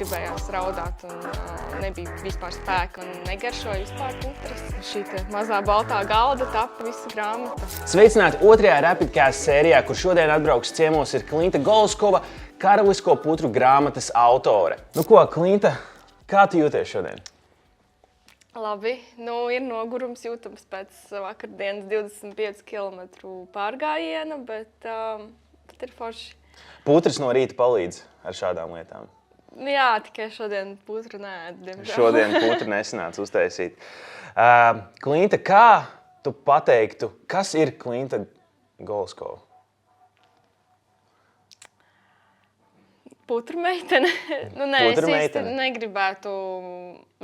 gribējās raudāt un nebija vispār spēka un negaršoja vispār putras. Šī mazā baltā galda tapa visa grāmata. Sveicināti otrajā Rapidcast sērijā, kur šodien atbrauks ciemos ir Klinta Golskova, Karalisko putru grāmatas autore. Nu ko, Klinta, kā tu jūties šodien? Labi, ir nogurums jūtams pēc vakardienas 25 km pārgājiena, bet ir forši. Putras no rīta palīdz ar šādām lietām. Jā, tikai šodien putru neēdu, diemžēl. Šodien putru nesanāca uztaisīt. Klinta, kā tu pateiktu, kas ir Klinta Golskova? Putru meitene. Putru Es meitene. īsti negribētu,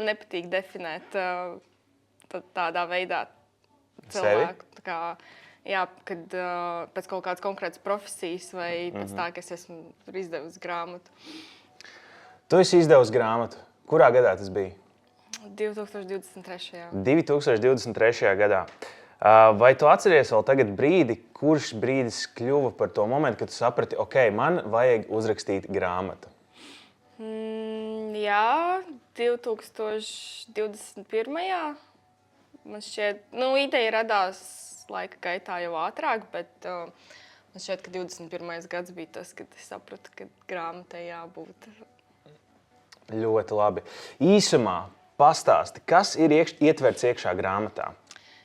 nepatīk definēt tādā veidā cilvēku. Tā kā, jā, kad pēc kaut kādas konkrētas profesijas vai pēc tā, ka es esmu tur izdevusi grāmatu. Tu esi izdevusi grāmatu. Kurā gadā tas bija? 2023. 2023. gadā. Vai tu atceries vēl tagad brīdi, kurš brīdis kļuva par to momentu, kad tu saprati, ok, man vajag uzrakstīt grāmatu? Jā, 2021. Man šķiet, ideja radās laika gaitā jau ātrāk, bet man šķiet, ka 21. gads bija tas, kad es sapratu, ka grāmatai jābūt. Ļoti labi. Īsumā pastāsti, kas ir ietverts iekšā grāmatā?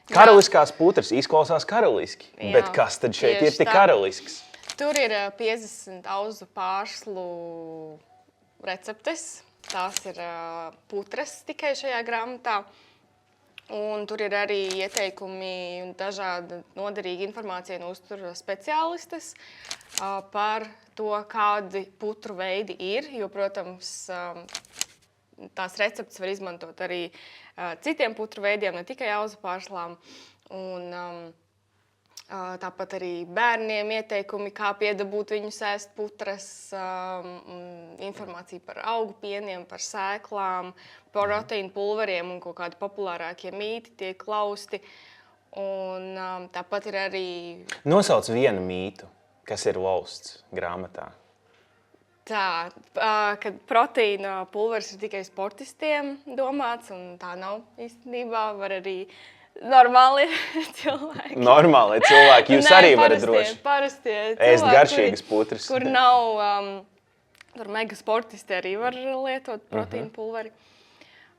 Karaliskās putras izklausās karaliski, bet kas tad šeit ir tik karalisks? Tur ir 50 auzu pārslu receptes. Tās ir putras tikai šajā grāmatā. Un tur ir arī ieteikumi un dažāda noderīga informācija no uzturu speciālistes par to, kādi putru veidi ir. Jo, protams, tās receptes var izmantot arī citiem putru veidiem, ne tikai auzu pārslām. Un tāpat arī bērniem ieteikumi, kā piedabūt viņus ēst putras, informācija par augu pieniem, par sēklām, par proteīnu pulveriem un kaut kādi populārākie mīti tiek klausti. Un tāpat ir arī... Nosauc vienu mītu, kas ir lausts grāmatā. Tā, kad proteīna pulveris ir tikai sportistiem domāts, un tā nav īstenībā, var arī normāli cilvēki. Normāli cilvēki, jūs arī varat droši parastie ēst garšīgas putras. Kur nav, tur mega sportisti arī var lietot proteīna pulveri.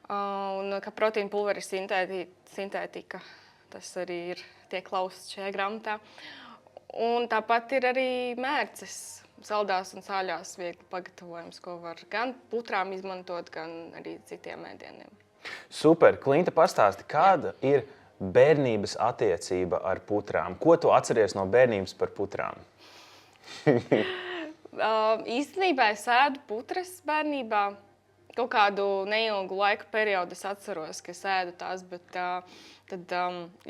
Un ka proteīna pulveri sintētika, tas arī tiek lausts šajā grāmatā. Un tāpat ir arī mērces. Saldās un sāļās viegli pagatavojums, ko var gan putrām izmantot, gan arī citiem ēdieniem. Super. Klinta, pastāsti, kāda ir bērnības attiecība ar putrām? Ko tu atceries no bērnības par putrām? Īstenībā es ēdu putras bērnībā. Kaut kādu neilgu laika periodu es atceros, ka es ēdu tās, bet tad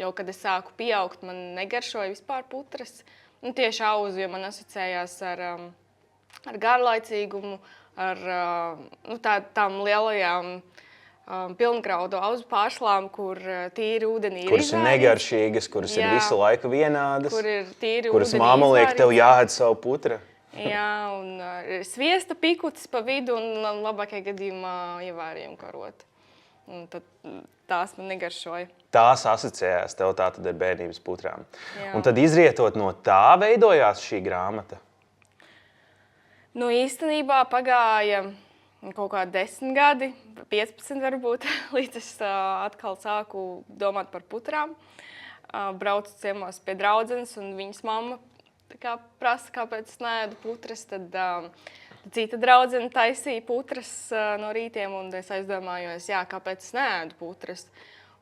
jau, kad es sāku pieaugt, man negaršoja vispār putras. Tieši auzu, jo man asociējās ar garlaicīgumu, ar tām lielajām pilngraudu auzu pārslām, kur tīri ūdenī ir Kuras ir negaršīgas, kuras ir visu laiku vienādas, kur ir tīri kuras ūdenī māma liek, tev jāēd savu putra. Jā, un sviesta pikutis pa vidu un labākajā gadījumā ievārījuma karota. Un tad tās man negaršoja. Tās asociējās tev tātad ar bērnības putrām. Jā. Un tad izrietot no tā veidojās šī grāmata? Īstenībā pagāja kaut kādi 10 gadi, 15 varbūt, līdz es atkal sāku domāt par putrām. Braucu ciemos pie draudzenes, un viņas mamma prasa, kāpēc es neēdu putras. Tad cita draudzene taisīja putras no rītiem, un es aizdomājos, kāpēc es neēdu putras.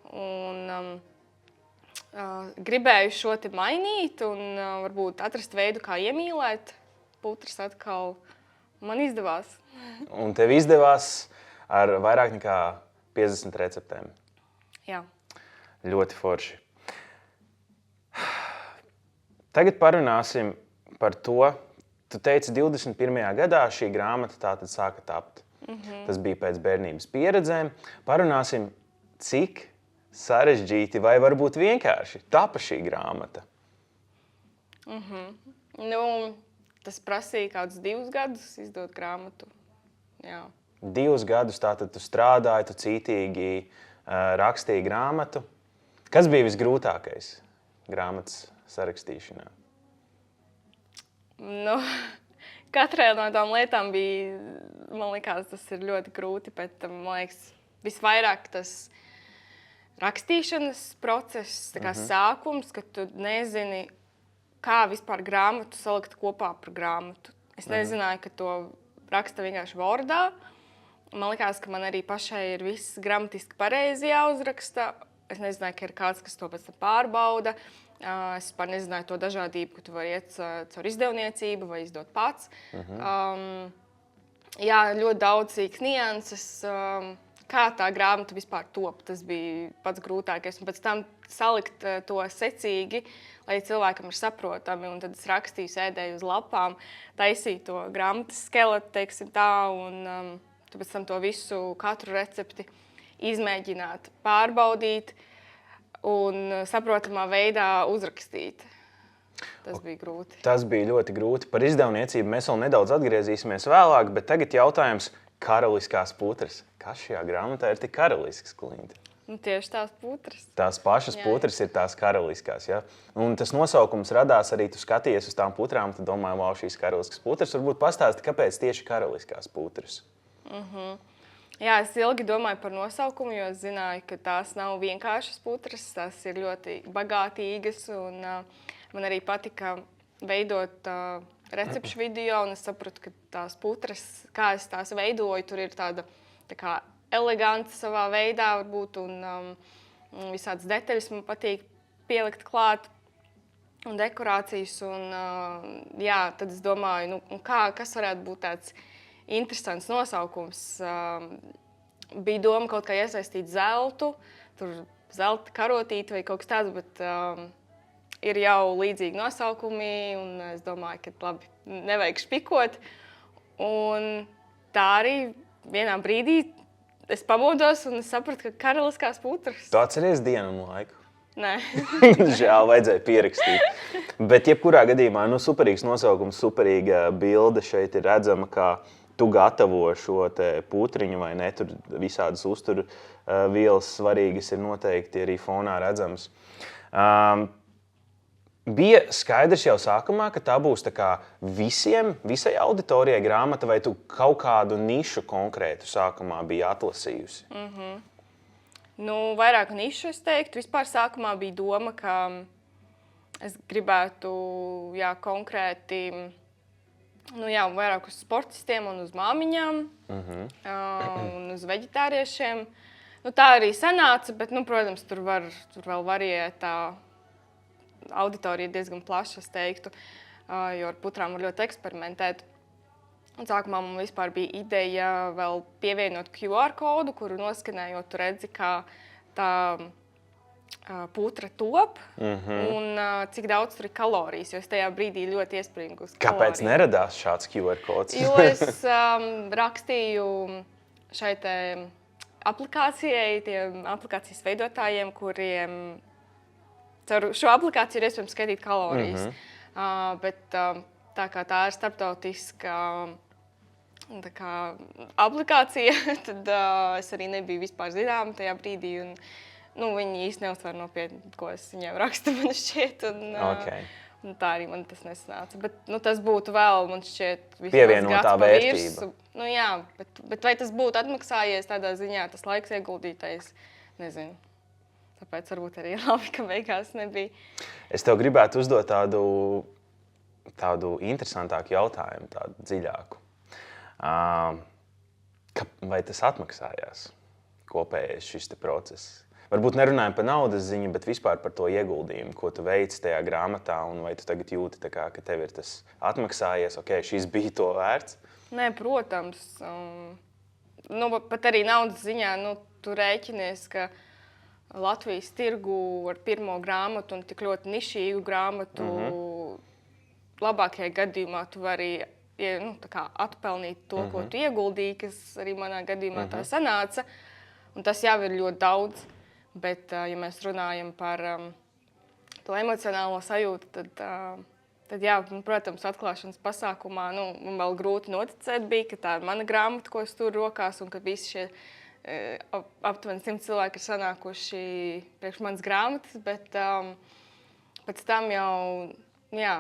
Un gribēju šo te mainīt un varbūt atrast veidu, kā iemīlēt putras atkal. Man izdevās. Un tev izdevās ar vairāk nekā 50 receptēm. Jā. Ļoti forši. Tagad parunāsim par to. Tu teici, 21. gadā šī grāmata tātad sāka tapt. Tas bija pēc bērnības pieredzēm. Parunāsim, cik sarežģīti vai varbūt vienkārši tapa šī grāmata. Tas prasīja kādus 2 gadus izdot grāmatu. Jā. 2 gadus tātad tu strādāji, tu cītīgi rakstīji grāmatu. Kas bija visgrūtākais grāmatas sarakstīšanā? Nu, katrai no tām lietām bija, man liekas, tas ir ļoti grūti, bet man liekas, visvairāk tas rakstīšanas process, tā kā sākums, kad tu nezini, kā vispār grāmatu salikt kopā par grāmatu. Es nezināju, ka to raksta vienkārši Wordā. Man liekas, ka man arī pašai ir viss gramatiski pareizi jāuzraksta. Es nezināju, ka ir kāds, kas to pēc tam pārbauda. Es vispār nezināju to dažādību, ka tu vari iet caur izdevniecību vai izdot pats. Jā, ļoti daudz nianses. Kā tā grāmata vispār top, tas bija pats grūtākais. Un pēc tam salikt to secīgi, lai cilvēkam ir saprotami. Un tad es rakstīju, sēdēju uz lapām, taisīju to grāmatas skeletu, teiksim tā, un pēc tam to visu, katru recepti izmēģināt, pārbaudīt un saprotamā veidā uzrakstīt. Tas bija grūti. Tas bija ļoti grūti. Par izdevniecību mēs vēl nedaudz atgriezīsimies vēlāk, bet tagad jautājums karaliskās putras. Kas šajā grāmatā ir tik karalisks, Klinta? Nu, tieši tās putras. Tās pašas putras ir tās karaliskās, ja? Un tas nosaukums radās arī, tu skaties uz tām putrām, tu domāji, wow, šīs karaliskas putras. Varbūt pastāsti, kāpēc tieši karaliskās putras? Jā, es ilgi domāju par nosaukumu, jo es zināju, ka tās nav vienkāršas putras, tās ir ļoti bagātīgas, un man arī patika veidot recepšu video, un es sapratu, ka tās putras, kā es tās veidoju, tur ir tāda tā kā eleganta savā veidā, varbūt, un visādas detaļas man patīk pielikt klāt, un dekorācijas, un jā, tad es domāju, kas varētu būt tāds interesants nosaukums. Bija doma kaut kā iesaistīt zeltu, tur zelta karotīti vai kaut kas tāds, bet ir jau līdzīgi nosaukumi, un es domāju, ka labi, nevajag špikot. Un tā arī vienā brīdī es pamodos un es sapratu, ka karaliskās putras. Tu atceries dienu un laiku? Nē. Žēl, vajadzēja pierakstīt. Bet jebkurā gadījumā, superīgs nosaukums, superīga bilde šeit ir redzama, kā tu gatavo šo te putriņu vai ne, tur visādas uzturu vielas svarīgas ir noteikti arī fonā redzams. Bija skaidrs jau sākumā, ka tā būs tā kā visai auditorijai grāmata, vai tu kaut kādu nišu konkrētu sākumā biji atlasījusi? Vairāk nišu es teiktu. Vispār sākumā bija doma, ka es gribētu konkrēti vairāk uz sportistiem un uz māmiņām un uz veģetāriešiem. Tā arī sanāca, bet, protams, tur vēl variēt tā auditorija diezgan plaša, es teiktu, jo ar putrām var ļoti eksperimentēt. Un sākumā man vispār bija ideja vēl pievienot QR kodu, kuru noskanējot, tu redzi, kā tā putra top un cik daudz tur ir kalorijas, jo es tajā brīdī ļoti iespringu uz kaloriju. Kāpēc neradās šāds QR kods? Jo es rakstīju šai te aplikācijai, tiem aplikācijas veidotājiem, kuriem caur šo aplikāciju ir iespējams skaitīt kalorijas. Bet tā kā tā ir starptautiska aplikācija, tad es arī nebiju vispār zināma tajā brīdī. Viņi īsti neuztver nopietni, ko es viņiem rakstu, man šķiet. Un tā arī man tas nesanāca. Bet tas būtu vēl, man šķiet, pievienotā vērtība. Jā, bet vai tas būtu atmaksājies tādā ziņā, tas laiks ieguldītais, nezinu. Tāpēc varbūt arī labi, ka beigās nebija. Es tev gribētu uzdot tādu interesantāku jautājumu, tādu dziļāku. Vai tas atmaksājās kopējais šis te process? Varbūt nerunājam par naudas ziņu, bet vispār par to ieguldījumu, ko tu veici tajā grāmatā, un vai tu tagad jūti, ka tev ir tas atmaksājies, šis bija to vērts? Nē, protams. Pat arī naudas ziņā, tu rēķinies, ka Latvijas tirgu ar pirmo grāmatu un tik ļoti nišīgu grāmatu labākajā gadījumā tu vari atpelnīt to, ko tu ieguldīji, kas arī manā gadījumā tā sanāca. Un tas jau ir ļoti daudz. Bet, ja mēs runājam par to emocionālo sajūtu, tad Tad, jā, protams, atklāšanas pasākumā man vēl grūti noticēt bija, ka tā ir mana grāmata, ko es turu rokās, un ka visi šie aptuveni 100 cilvēki ir sanākuši priekš manas grāmatas, bet pēc tam jau, jā,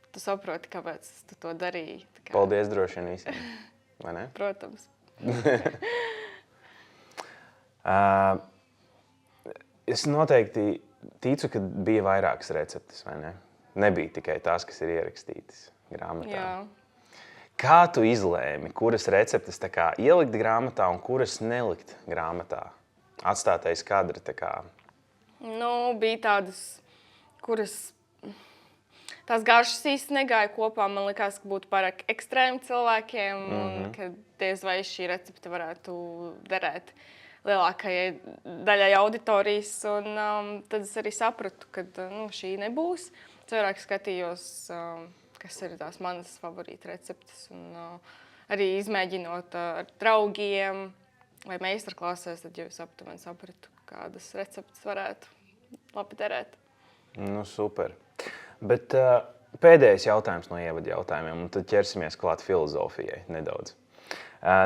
tu saproti, kāpēc tu to darīji. Paldies droši vien visiem, vai ne? Protams. Es noteikti ticu, ka bija vairākas receptes, vai ne? Nebija tikai tās, kas ir ierakstītas grāmatā. Jā. Kā tu izlēmi, kuras receptes ielikt grāmatā un kuras nelikt grāmatā? Atstātais kadri Bija tādas, kuras tās garšas īsti negāja kopā. Man likās, ka būtu pārāk ekstrēmi cilvēkiem, un ka diez vai šī recepte varētu derēt lielākajai daļai auditorijas. Un tad es arī sapratu, ka šī nebūs. Es vairāk skatījos, kas ir tās manas favorīta receptes. Un arī izmēģinot ar draugiem vai meistarklasēs, tad jau es aptuveni sapratu, kādas receptes varētu labi derēt. Super. Bet pēdējais jautājums no ievada jautājumiem, un tad ķersimies klāt filozofijai nedaudz.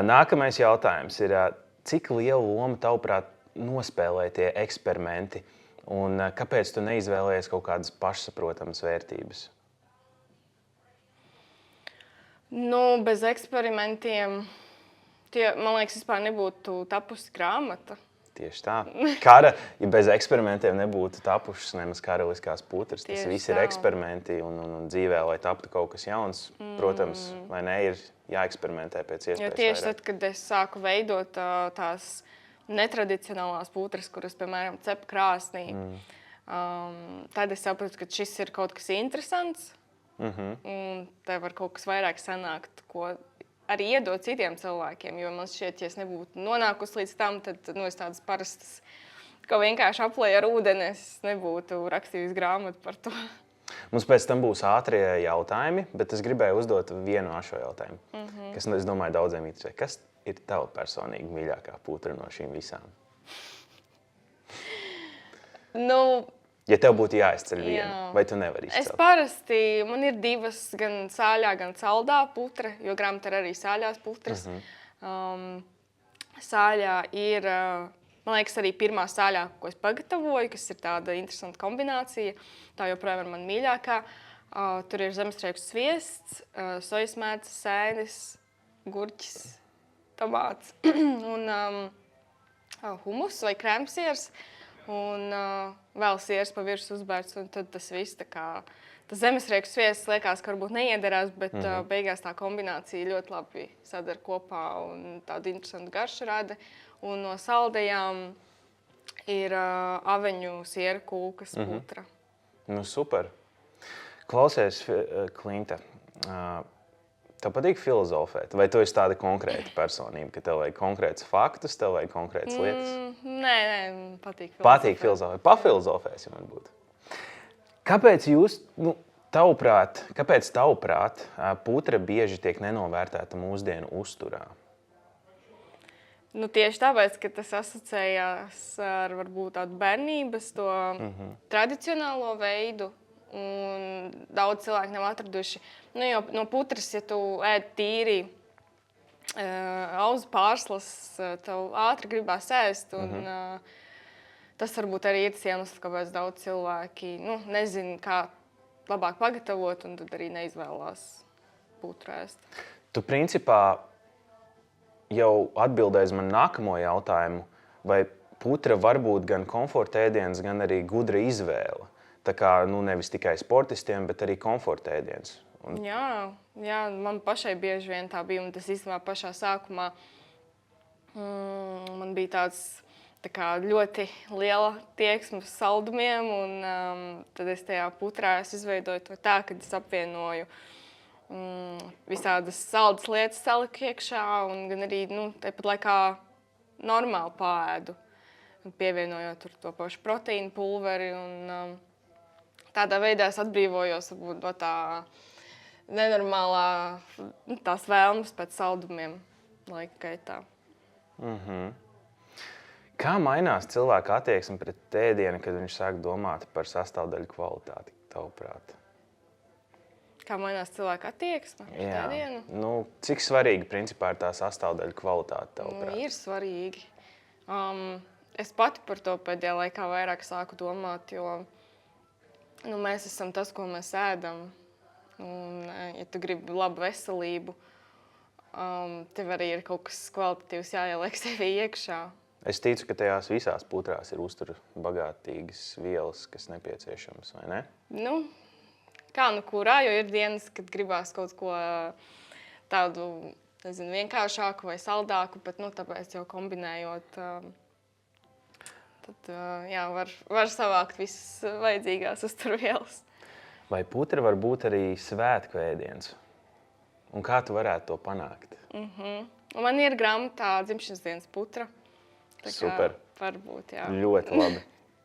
Nākamais jautājums ir, cik lielu lomu tavuprāt nospēlē tie eksperimenti, un kāpēc tu neizvēlējies kaut kādas pašsaprotamas vērtības? Bez eksperimentiem man liekas, vispār nebūtu tapusi grāmata. Tieši tā. Kara, ja bez eksperimentiem nebūtu tapušas nemaz karaliskās putras. Tas viss ir eksperimenti un dzīvē, lai taptu kaut kas jauns. Protams, vai ne, ir jāeksperimentē pēc iespējas vairāk. Tieši tad, kad es sāku veidot tās netradicionālās putras, kuras, piemēram, cep krāsnī, tad es sapratu, ka šis ir kaut kas interesants. Un te var kaut kas vairāk sanākt, ko arī iedot citiem cilvēkiem, jo man šķiet, ja es nebūtu nonākusi līdz tam, tad es tādas parastas, ka vienkārši aplēju ar ūdeni, es nebūtu rakstījusi grāmatu par to. Mums pēc tam būs ātrie jautājumi, bet es gribēju uzdot vienu šo jautājumu, kas, es domāju, daudziem interesē. Kas ir tava personīgi mīļākā putra no šīm visām? Ja tev būtu jāizceļ viena, vai tu nevari izcelt? Es parasti, man ir divas, gan sāļā, gan saldā putra, jo grāmatā ir arī sāļās putras. Sāļā ir, man liekas, arī pirmā sāļā, ko es pagatavoju, kas ir tāda interesanta kombinācija. Tā joprojām ir man mīļākā. Tur ir zemestrieku sviests, sojas mētas, sēnes, gurķis, tomāts un humus vai krēmsiers. Un vēl siers pa virsmu uzbērts, un tad tas viss tas zemestrieku sviests liekas, ka varbūt neiederās, bet beigās tā kombinācija ļoti labi sadara kopā un tādu interesantu garšu rada. Un no saldajām ir aveņu siera kūkas putra. Super. Klausies, Klinta, tev patīk filozofēt? Vai tu esi tāda konkrēta personība, ka tev vajag konkrētus faktus, tev vajag konkrētas lietas? Nē, patīk filozofēt. Patīk filozofēt. Pafilozofēsim varbūt. Kāpēc tavuprāt, putra bieži tiek nenovērtēta mūsdienu uzturā? Tieši tāpēc, ka tas asociējās ar varbūt tādu bērnības, to tradicionālo veidu. Un daudz cilvēku nav atraduši. Jo no putras, ja tu ēd tīri auzu pārslas, tev ātri gribās ēst. Un, tas varbūt arī ir tas iemesls, kāpēc daudz cilvēki nezina, kā labāk pagatavot, un tad arī neizvēlās putru ēst. Tu principā jau atbildēji uz manu nākamo jautājumu, vai putra var būt gan komforta ēdiens, gan arī gudra izvēle. Tā kā nevis tikai sportistiem, bet arī komforta ēdiens. Jā, man pašai bieži vien tā bija, un tas īstenībā pašā sākumā man bija tāds ļoti liela tieksme uz saldumiem, un tad es tajā putrā izveidoju to tā, kad es apvienoju visādas saldas lietas saliku iekšā, un gan arī tāpat laikā normāli pāēdu, pievienojot to pašu proteīnu pulveri. Un, tādā veidā es atbrīvojos varbūt no tā nenormālā tās vēlmes pēc saldumiem laika gaitā. Kā mainās cilvēka attieksme pret ēdienu, kad viņš sāk domāt par sastāvdaļu kvalitāti, tavuprāt? kā mainās cilvēka attieksme uz Jā. ēdienu. Nu, cik svarīgi, principā, ir tā sastāvdaļu kvalitāte tavuprāt? Ir svarīgi. Es pati par to pēdējā laikā vairāk sāku domāt, jo mēs esam tas, ko mēs ēdam. Un, ja tu gribi labu veselību, tev arī ir kaut kas kvalitatīvs jāieliek sevī iekšā. Es ticu, ka tajās visās putrās ir uzturbagātīgas vielas, kas nepieciešamas, vai ne? Kā kurā, jo ir dienas, kad gribās kaut ko tādu, vienkāršāku vai saldāku, bet tāpēc jau kombinējot, tad var savākt visas vajadzīgās uzturvielas. Vai putra var būt arī svētku ēdiens? Un kā tu varētu to panākt? Man ir grāmatā dzimšanas dienas putra. Super. Varbūt, jā. Ļoti labi.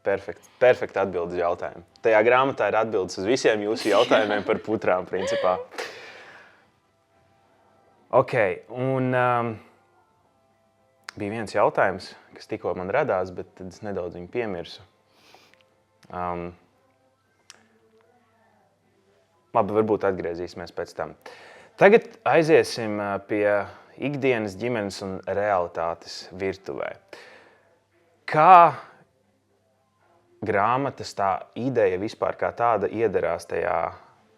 Perfekti atbildes jautājumu. Tajā grāmatā ir atbildes uz visiem jūsu jautājumiem par putrām, principā. Ok, un bija viens jautājums, kas tikko man radās, bet tad es nedaudz viņu piemirsu. Labi, varbūt atgriezīsimies pēc tam. Tagad aiziesim pie ikdienas ģimenes un realitātes virtuvē. Kā grāmatas tā ideja vispār kā tāda iederās tajā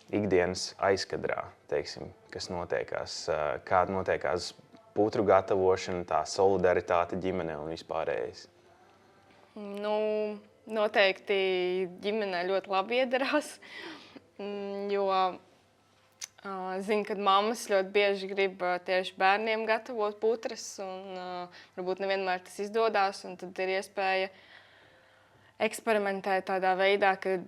ikdienas aizkadrā, teiksim, kas notiekās, kā notiekās putru gatavošana, tā solidaritāte ģimenē un vispārējais? Noteikti ģimenē ļoti labi iederās, jo zinu, ka mammas ļoti bieži grib tieši bērniem gatavot putras, un varbūt nevienmēr tas izdodas, un tad ir iespēja eksperimentēt tādā veidā, kad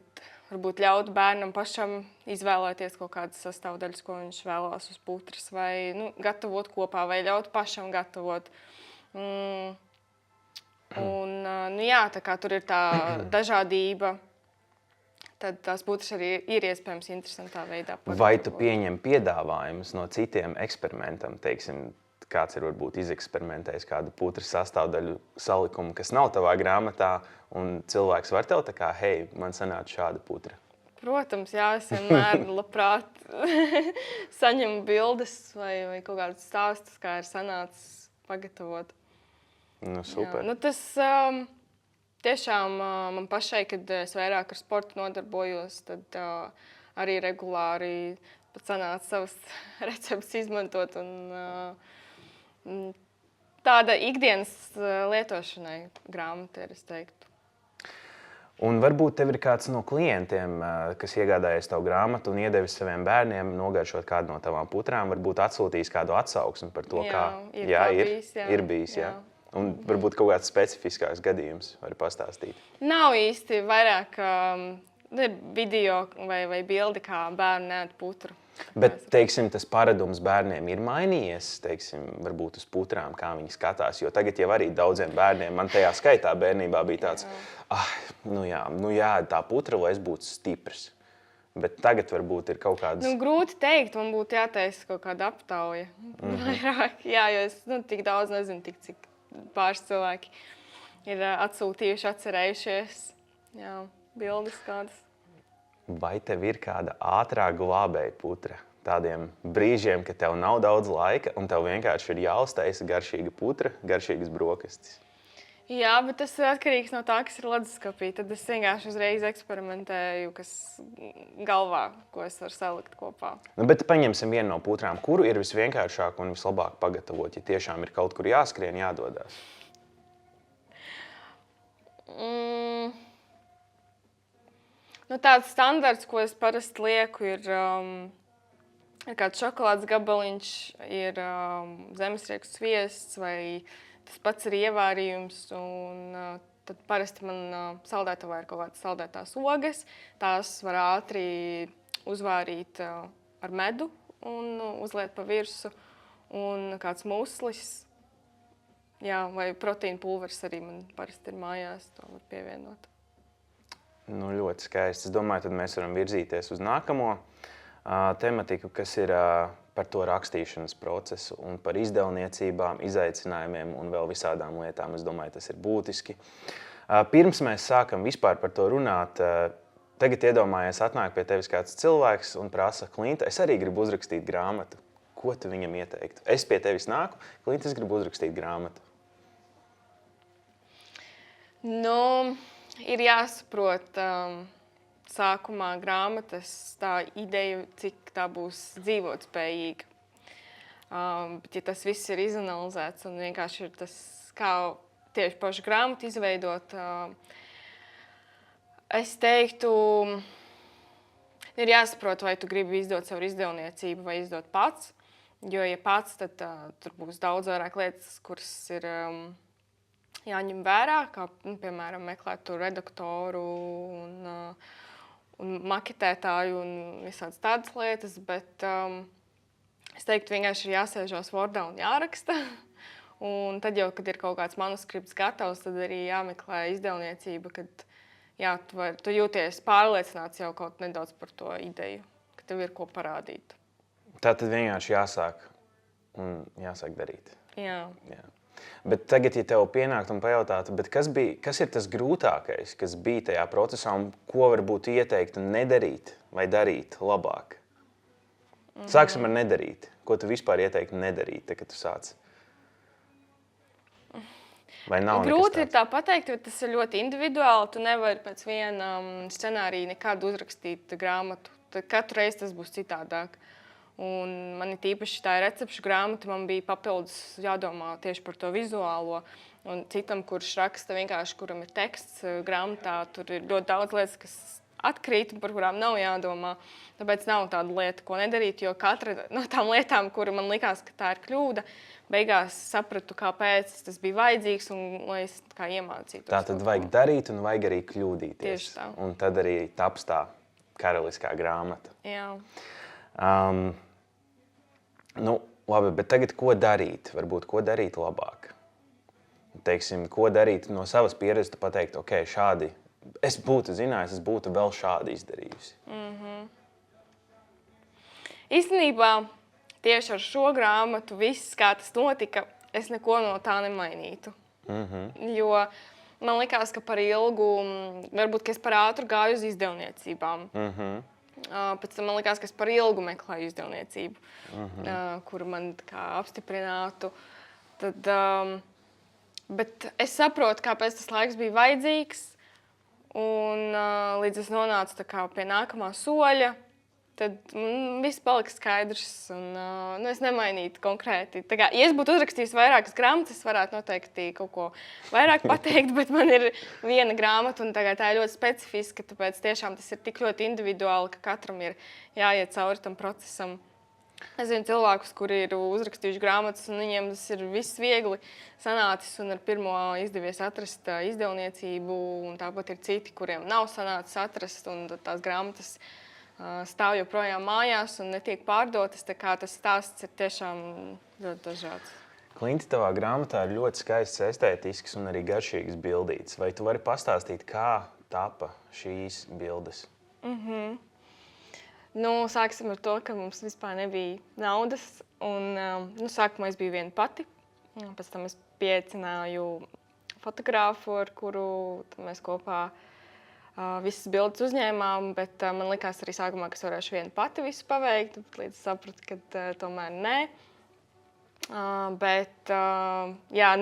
varbūt ļaut bērnam pašam izvēlēties kaut kādas sastāvdaļas, ko viņš vēlās uz putras, vai gatavot kopā, vai ļaut pašam gatavot. Tā kā tur ir tā dažādība, tad tās putras arī ir iespējams interesantā veidā pagatavot. Vai tu pieņem piedāvājumus no citiem eksperimentam, teiksim, kāds ir varbūt izeksperimentējis kādu putras sastāvdaļu salikumu, kas nav tavā grāmatā, un cilvēks var tev tā kā, hei, man sanāca šāda putra? Protams, jā, es vienmēr labprāt saņemu bildes vai kaut kādus stāstus, kā ir sanācis pagatavot. Super. Jā. Tas tiešām man pašai, kad es vairāk ar sportu nodarbojos, tad arī regulāri pat sanāca savas receptes izmantot un tāda ikdienas lietošanai grāmata ir, es teiktu. Un varbūt tev ir kāds no klientiem, kas iegādājies tavu grāmatu un iedevis saviem bērniem nogaršot kādu no tavām putrām, varbūt atsūtījis kādu atsauksmi par to, kā... Ir bijis. Un varbūt kaut kāds specifiskāks gadījums var pastāstīt. Nav īsti vairāk ir video vai bildi, kā bērni ēd putru. Bet, teiksim, tas paradums bērniem ir mainījies, teiksim, varbūt uz putrām, kā viņi skatās, jo tagad jau arī daudziem bērniem, man tajā skaitā bērnībā bija tāds, tā putra, lai es būtu stiprs. Bet tagad varbūt ir kaut kādas... Grūti teikt, man būtu jātaisa kaut kāda aptauja. Vairāk, jo es tik daudz nezinu, cik pāris cilvēki ir atsūtījuši, atcerējušies, bildes kādas. Vai tev ir kāda ātrā glābēja putra? Tādiem brīžiem, ka tev nav daudz laika un tev vienkārši ir jāuztaisa garšīga putra, garšīgas brokastis. Jā, bet tas ir atkarīgs no tā, kas ir leduskapī. Tad es vienkārši uzreiz eksperimentēju, kas galvā, ko es varu salikt kopā. Bet paņemsim vienu no putrām, kuru ir visvienkāršāk un vislabāk pagatavot, ja tiešām ir kaut kur jāskrien, jādodās? Tāds standarts, ko es parasti lieku, ir kāds šokolādes gabaliņš, ir zemesriekstu sviests vai tas pats ir ievārījums. Tad parasti man saldētavā ir kaut kādas saldētās ogas. Tās var ātri uzvārīt ar medu un uzliet pa virsu. Un kāds muslis, vai proteīna pulveris arī man parasti ir mājās, to var pievienot. Ļoti skaisti. Es domāju, tad mēs varam virzīties uz nākamo tematiku, kas ir par to rakstīšanas procesu un par izdevniecībām, izaicinājumiem un vēl visādām lietām. Es domāju, tas ir būtiski. Pirms mēs sākam vispār par to runāt, tagad iedomājies, atnāk pie tevis kāds cilvēks un prasa, Klinta, es arī gribu uzrakstīt grāmatu. Ko tu viņam ieteiktu? Es pie tevis nāku, Klinta, es gribu uzrakstīt grāmatu. Nu, ir jāsaprot sākumā grāmatas tā ideja, cik tā būs dzīvotspējīga. Bet ja tas viss ir izanalizēts un vienkārši ir tas, kā tieši pašu grāmatu izveidot, es teiktu, ir jāsaprot, vai tu gribi izdot savu izdevniecību vai izdot pats. Jo, ja pats, tad tur būs daudz vairāk lietas, kuras ir jāņem vērā, kā, piemēram, meklēt tur redaktoru un maketētāju un visādas tādas lietas, bet es teiktu, vienkārši ir jāsēžās Wordā un jāraksta. Un tad jau, kad ir kaut kāds manuskripts gatavs, tad arī jāmeklē izdevniecība, kad tu jūties pārliecināts jau kaut nedaudz par to ideju, ka tev ir ko parādīt. Tā tad vienkārši jāsāk un jāsāk darīt. Jā. Bet tagad, ja tev pienāktu un pajautātu, bet kas ir tas grūtākais, kas bija tajā procesā un ko varbūt ieteikt nedarīt vai darīt labāk? Sāksim ar nedarīt. Ko tu vispār ieteiktu nedarīt, kad tu sāc? Vai nav grūti ir tā pateikt, jo tas ir ļoti individuāli. Tu nevari pēc viena scenārija nekad uzrakstīt grāmatu. Tad katru reizi tas būs citādāk. Un man tīpaši tā recepšu grāmata, man bija papildus jādomā tieši par to vizuālo. Un citam, kurš raksta vienkārši, kuram ir teksts grāmatā, tur ir ļoti daudz lietas, kas atkrīt, par kurām nav jādomā. Tāpēc nav tāda lieta, ko nedarīt, jo katra no tām lietām, kura man likās, ka tā ir kļūda, beigās sapratu, kāpēc tas bija vajadzīgs un lai es kā iemācītos. Tā tad vajag darīt un vajag arī kļūdīties. Tieši tā. Un tad arī taps tā karaliskā grāmata. Jā. Labi, bet tagad ko darīt? Varbūt ko darīt labāk? Teiksim, ko darīt no savas pieredzes, tu pateikt, ok, šādi es būtu zinājis, es būtu vēl šādi izdarījusi. Īstenībā tieši ar šo grāmatu viss, kā tas notika, es neko no tā nemainītu. Jo man likās, ka par ilgu, varbūt, ka es par ātru gāju uz izdevniecībām. Pēc tam man likās, ka es par ilgu meklēju izdevniecību, kuru man kā apstiprinātu. Tad, bet es saprotu, kāpēc tas laiks bija vajadzīgs. Un līdz es nonācu tā kā pie nākamā soļa, tad viss palika skaidrs un es nemainītu konkrēti. Tā kā, ja es būtu uzrakstījis vairākas grāmatas, es varētu noteikti kaut ko vairāk pateikt, bet man ir viena grāmata un tā ir ļoti specifiska, tāpēc tiešām tas ir tik ļoti individuāli, ka katram ir jāiet cauri tam procesam. Es zinu cilvēkus, kuri ir uzrakstījuši grāmatas, un viņiem tas ir viss viegli sanācis, un ar pirmo izdevies atrast izdevniecību, un tāpat ir citi, kuriem nav sanācis atrast, un tās grāmatas stāv joprojām mājās un netiek pārdotas, tā kā tas stāsts ir tiešām ļoti dažāds. Klinta, tavā grāmatā ir ļoti skaists, estētisks un arī garšīgs bildītes. Vai tu vari pastāstīt, kā tapa šīs bildes? Sāksim ar to, ka mums vispār nebija naudas. Un, sākumā es biju viena pati. Pēc tam es pieaicināju fotogrāfu, ar kuru mēs kopā visas bildes uzņēmām. Bet man likās arī sākumā, ka es varēšu viena pati visu paveikt. Līdz sapratu, ka tomēr nē. Bet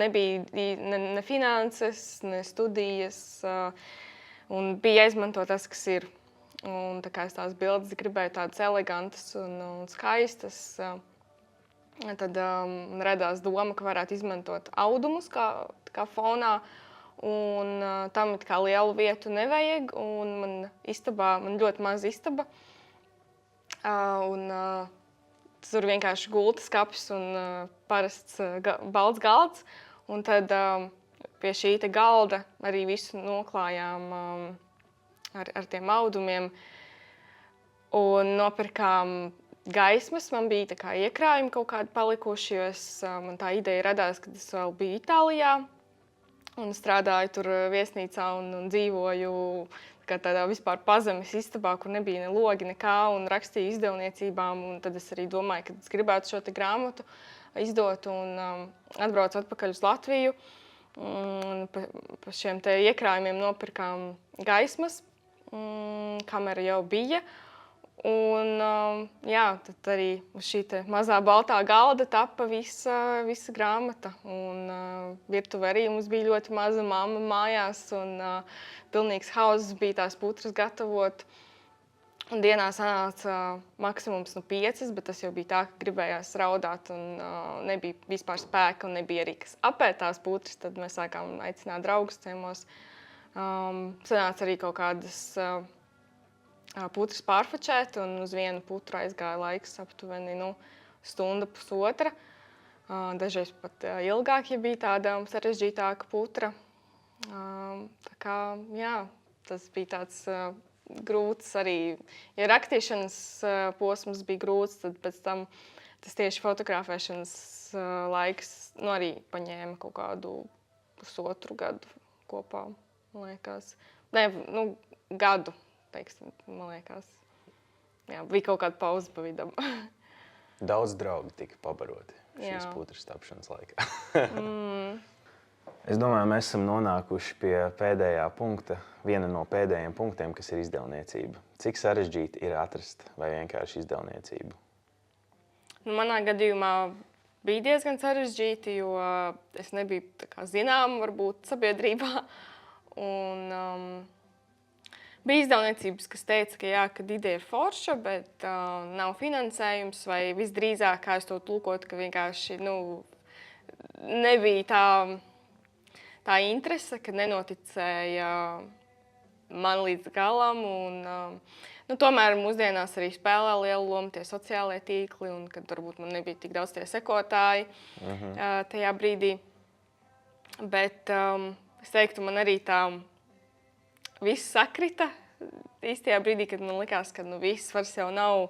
nebija ne finanses, ne studijas. Un bija jāizmanto tas, kas ir. Un tā kā es tās bildes gribēju tādas elegantas un skaistas, tad radās doma, ka varētu izmantot audumus kā fonā. Un tam it kā lielu vietu nevajag. Un man ļoti maz istaba. Un tur vienkārši gultas kapis un parasts balts galds. Un tad pie šī te galda arī visu noklājām ar tiem audumiem un nopirkām gaismas. Man bija tā kā iekrājumi kaut kādi palikuši, jo man tā ideja radās, kad es vēl biju Itālijā un strādāju tur viesnīcā un dzīvoju kā tādā vispār pazemes istabā, kur nebija ne logi, nekā, un rakstīju izdevniecībām. Un tad es arī domāju, ka es gribētu šo te grāmatu izdot un atbraucu atpakaļ uz Latviju. Pa šiem te iekrājumiem nopirkām gaismas. kamera jau bija. Un, jā, tad arī uz šī mazā baltā galda tapa visa grāmata. Un virtuvē arī mums bija ļoti maza mamma mājās, un pilnīgs hauss bija tās putras gatavot. Un dienā sanāca maksimums 5, bet tas jau bija tā, ka gribējās raudāt, un nebija vispār spēka, un nebija arī kas apēst tās putras. Tad mēs sākām aicināt draugus ciemos. Sanāca arī kaut kādas putras pārfačēt, un uz vienu putru aizgāja laiks aptuveni stunda, pusotra. Dažreiz pat ilgāk, ja bija tāda sarežģītāka putra. Tā kā, jā, tas bija tāds grūts arī. Ja rakstīšanas posms bija grūts, tad pēc tam tas tieši fotografēšanas laiks arī paņēma kaut kādu pusotru gadu kopā, man liekas. Ne, gadu. Teiksim, man liekas. Jā, bija kaut kāda pauze pa vidam. Daudz draugi tika pabaroti šīs putras tapšanas laikā. Es domāju, mēs esam nonākuši pie pēdējā punkta, viena no pēdējiem punktiem, kas ir izdevniecība. Cik sarežģīti ir atrast vai vienkārši izdevniecību? Manā gadījumā bija diezgan sarežģīti, jo es nebiju tā kā zināma varbūt sabiedrībā. Un bija izdevniecības, kas teica, ka jā, kad ideja ir forša, bet nav finansējums, vai visdrīzāk, kā es to tulkotu, ka vienkārši nebija tā interese, ka nenoticēja man līdz galam. Un, tomēr mūsdienās arī spēlē lielu lomu tie sociālie tīkli, un kad varbūt man nebija tik daudz tie sekotāji tajā brīdī. Bet es teiktu, man arī tā viss sakrita īstajā brīdī, kad man likās, ka viss vairs jau nav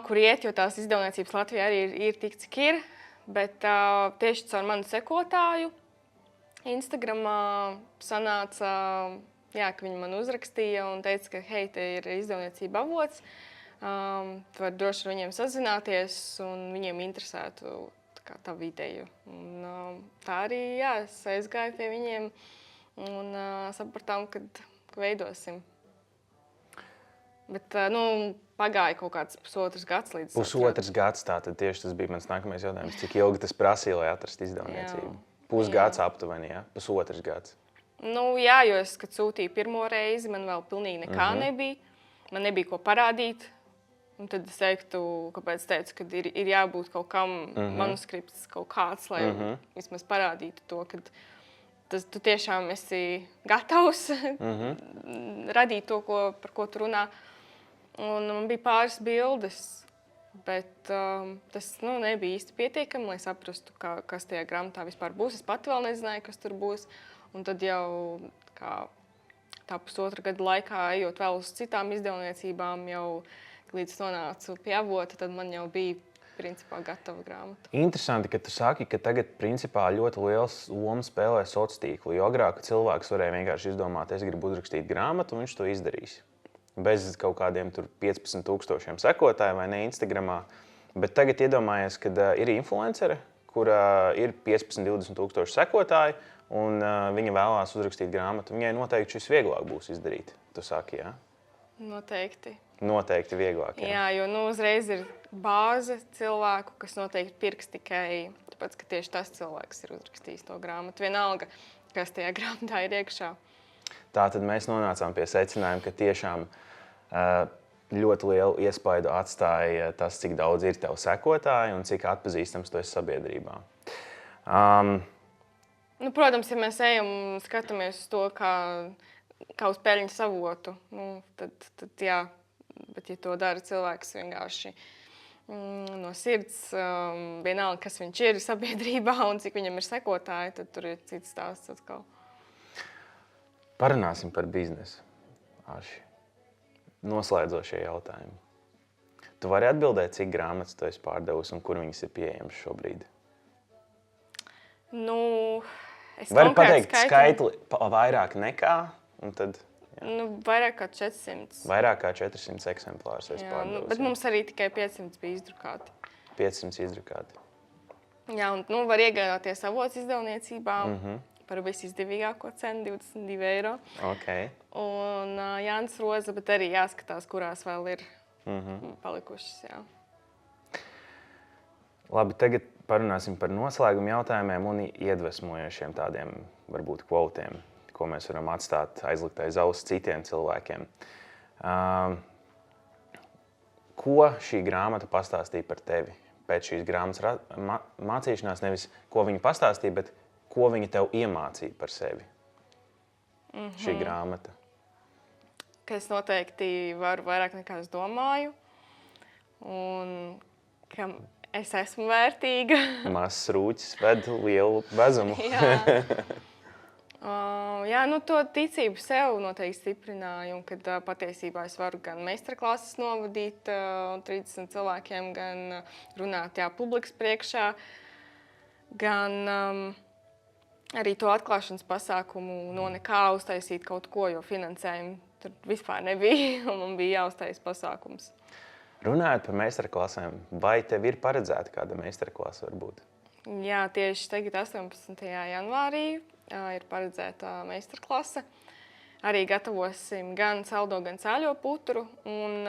kur iet, jo tās izdevniecības Latvijā arī ir tik, cik ir. Bet tieši caur manu sekotāju Instagramā sanāca, ka viņi man uzrakstīja un teica, ka hei, te ir izdevniecība avots, tu vari droši ar viņiem sazināties un viņiem interesētu tavu ideju. Un, tā arī, es aizgāju pie viņiem. Un sapratām, ka veidosim. Bet pagāja kaut kāds pusotrs gads līdz... Pusotrs gads, tātad tieši tas bija mans nākamais jautājums. Cik ilgi tas prasīja, lai atrastu izdevniecību? Pusgads aptuveni, jā? Pusotrs gads. Jā, jo es, kad sūtīju pirmo reizi, man vēl pilnīgi nekā nebija. Man nebija ko parādīt. Un tad es teiktu, kāpēc teicu, ka ir jābūt kaut kam manuskripts kaut kāds, lai vismaz parādītu to, kad tu tiešām esi gatavs radīt to, par ko tu runā. Un man bija pāris bildes, bet tas nebija īsti pietiekami, lai saprastu, kas tajā grāmatā vispār būs. Es pati vēl nezināju, kas tur būs. Un tad jau tā pusotra gada laikā, ejot vēl uz citām izdevniecībām, jau līdz nonācu pie avota, tad man jau bija principā gatava grāmata. Interesanti, ka tu saki, ka tagad principā ļoti liels loma spēlē sociālo tīklu, jo agrāk cilvēks varēja vienkārši izdomāt, es gribu uzrakstīt grāmatu, un viņš to izdarīs. Bez kaut kādiem 15,000 sekotāju vai ne Instagramā. Bet tagad iedomājies, kad ir influencere, kura ir 15-20 sekotāji, un viņa vēlās uzrakstīt grāmatu. Viņai noteikti šis vieglāk būs izdarīt. Tu saki, jā? Noteikti. Noteikti vieglāk, jā. Jā, jo uzreiz ir bāze cilvēku, kas noteikti pirks tikai tāpēc, ka tieši tas cilvēks ir uzrakstījis to grāmatu. Vienalga, kas tajā grāmatā ir iekšā. Tātad mēs nonācām pie secinājuma, ka tiešām ļoti lielu iespaidu atstāja tas, cik daudz ir tev sekotāji un cik atpazīstams tu esi sabiedrībā. Protams, ja mēs ejam un skatāmies uz to, kā uz peļņas avotu, tad jā. Bet, ja to dara cilvēks vienkārši no sirds, vienalga, kas viņš ir sabiedrībā un cik viņam ir sekotāji, tad tur ir cits stāsts atkal. Parunāsim par biznesu. Aši. Noslēdzošie jautājumi. Tu vari atbildēt, cik grāmatas tu esi pārdevusi un kur viņas ir pieejamas šobrīd? Es vari pateikt skaitli vairāk nekā, un tad... Vairāk kā 400. Vairāk kā 400 eksemplārus esi pārdevusi. Bet mums arī tikai 500 bija izdrukāti. 500 izdrukāti. Jā, un var iegādāties avots izdevniecībām. par visizdevīgāko cenu, 22 eiro. Okay. Un Jānis Roza, bet arī jāskatās, kurās vēl ir palikušas. Jā. Labi, tagad parunāsim par noslēgumu jautājumiem un iedvesmojošiem tādiem, varbūt, kvotiem, ko mēs varam atstāt aizlikt aiz auss citiem cilvēkiem. Ko šī grāmata pastāstīja par tevi pēc šīs grāmatas mācīšanās? Nevis, ko viņa pastāstīja, bet ko viņa tev iemācīja par sevi? Šī grāmata. Ka es noteikti varu vairāk nekā es domāju. Un ka es esmu vērtīga. Mazs rūķis ved lielu vezumu. Jā, nu to ticību sev noteikti stiprināja, un kad patiesībā es varu gan meistarklases novadīt 30 cilvēkiem, gan runāt publikas priekšā, gan arī to atklāšanas pasākumu no nekā uztaisīt kaut ko, jo finansējumu tur vispār nebija, un man bija jāuztais pasākums. Runājot par meistarklasēm, vai tev ir paredzēta kāda meistarklase varbūt? Jā, tieši tagad 18. janvārī ir paredzēta meistarklase. Arī gatavosim gan saldo, gan sāļo putru, un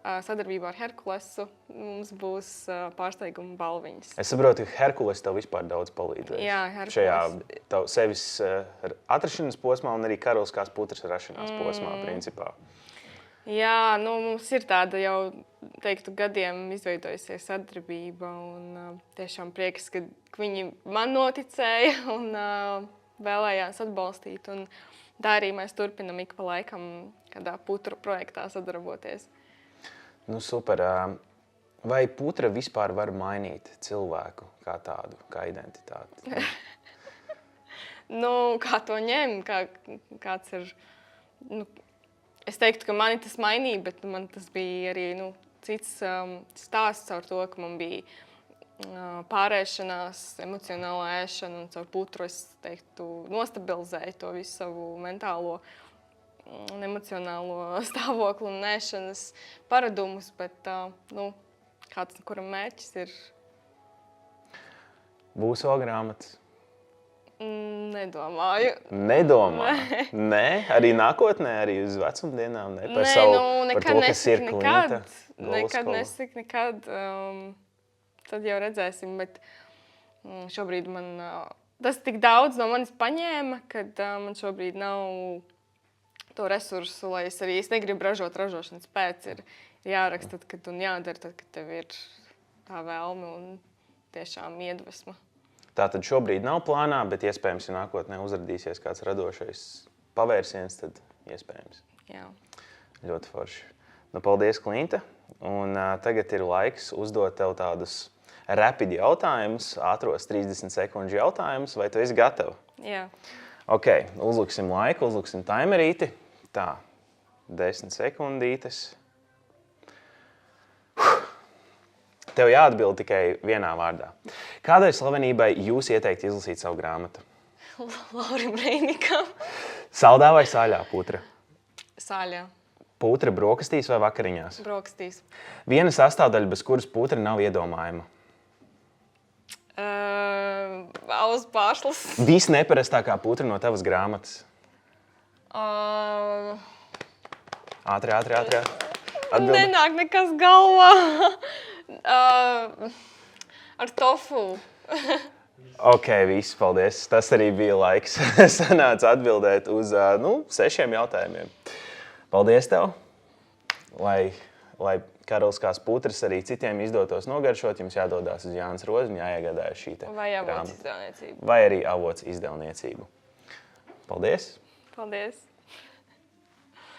sadarbībā ar Herkulesu mums būs pārsteiguma balviņas. Es saprotu, ka Herkules tev vispār daudz palīdzēs. Jā, Herkules. Šajā sevis atrašanas posmā un arī karaliskās putras rašanās posmā, principā. Jā, nu mums ir tāda jau, teiktu, gadiem izveidojusies sadarbība, un tiešām prieks, ka viņi man noticēja un vēlējās atbalstīt. Un tā arī mēs turpinam ik pa laikam kādā putru projektā sadarboties. Nu, super. Vai putra vispār var mainīt cilvēku kā tādu, kā identitāti? Nu, kā to ņem, kāds ir... Nu, es teiktu, ka mani tas mainīja, bet man tas bija arī cits stāsts caur to, ka man bija pārēšanās, emocionālā ēšana, un caur putru es teiktu nostabilizēju to visu savu mentālo un emocionālo stāvokli un ēšanas paradumus, bet kāds, kuram mērķis ir? Būs vēl grāmatas? Nedomāju. Nedomā? Nē? Arī nākotnē, arī uz vecumdienām? Nē, nekad nesik nekad. Nekad nesik nekad. Tad jau redzēsim, bet šobrīd man tas tik daudz no manis paņēma, kad man šobrīd nav to resursu, lai es negribu ražot ražošanas pēc. Ir jāraksta, tad, un jādara, tad, kad tev ir tā vēlme un tiešām iedvesma. Tātad šobrīd nav plānā, bet iespējams, ja nākotnē uzradīsies kāds radošais pavērsiens, tad iespējams. Jā. Ļoti forši. Nu, paldies, Klinta. Un tagad ir laiks uzdot tev tādus rapidi jautājumus, ātros 30 sekundžu jautājumus. Vai tu esi gatava? Jā. Ok, uzliksim laiku, uzliksim timerīti. Tā, 10 sekundītes. Tev jāatbild tikai vienā vārdā. Kādai slavenībai jūs ieteikt izlasīt savu grāmatu? Laurim Reinikam. Saldā vai sāļā putra? Sāļā. Putra brokastīs vai vakariņās? Brokastīs. Viena sastāvdaļa, bez kuras putra nav iedomājama? Alus pārslas. Visneparastākā putra no tavas grāmatas? Ātri. Atbildi. Nenāk nekas galvā. Ar tofu. Ok, viss, paldies. Tas arī bija laiks. Sanāca atbildēt uz 6 jautājumiem. Paldies tev. Lai karaliskās putras arī citiem izdotos nogaršot, jums jādodās uz Jānis Rozi un jāiegādājas šī te Vai avots izdevniecību. Vai arī avots izdevniecību. Paldies. Paldies.